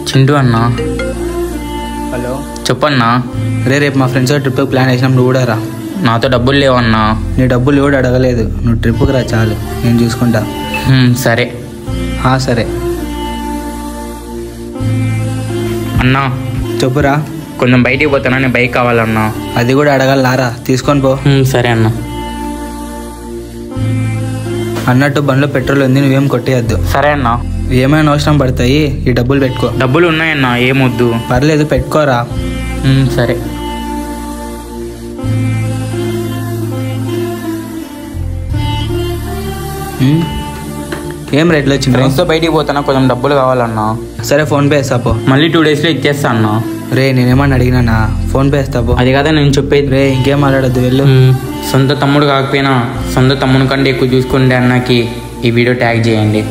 చింటూ అన్నా. హలో చెప్పన్నా. రేపు మా ఫ్రెండ్స్ ట్రిప్ ప్లాన్ వేసినాం, నువ్వు కూడా రా. నాతో డబ్బులు లేవన్నా. నీ డబ్బులు ఎవడు అడగలేదు, నువ్వు ట్రిప్కి రా చాలు, నేను చూసుకుంటా. సరే. సరే అన్నా చెప్పురా. కొంచెం బయటికి పోతానా, నేను బైక్ కావాలన్నా. అది కూడా అడగాలరా, తీసుకొని పో. సరే అన్నా. అన్నట్టు బండ్లో పెట్రోల్ ఉంది, నువ్వేం కొట్టేయద్దు. సరే అన్నా. ఏమైనా అవసరం పడతాయి, ఈ డబ్బులు పెట్టుకో. డబ్బులు ఉన్నాయన్నా, ఏమొద్దు. పర్లేదు పెట్టుకోరా. సరే. ఏం రేట్లు వచ్చింది? ఫ్రెండ్స్తో బయటికి పోతానా, కొంచెం డబ్బులు కావాలన్నా. సరే ఫోన్పే వేస్తాపో. మళ్ళీ 2 daysలో ఇచ్చేస్తా అన్నా. రే నేనేమన్నా అడిగినానా? ఫోన్పే వేస్తాపో. అది కదా నేను చెప్పేది. రే ఇంకేం మాట్లాడద్దు, వెళ్ళు. సొంత తమ్ముడు కాకపోయినా సొంత తమ్ముడు కంటే ఎక్కువ చూసుకుంటే అన్నకి ఈ వీడియో ట్యాగ్ చేయండి.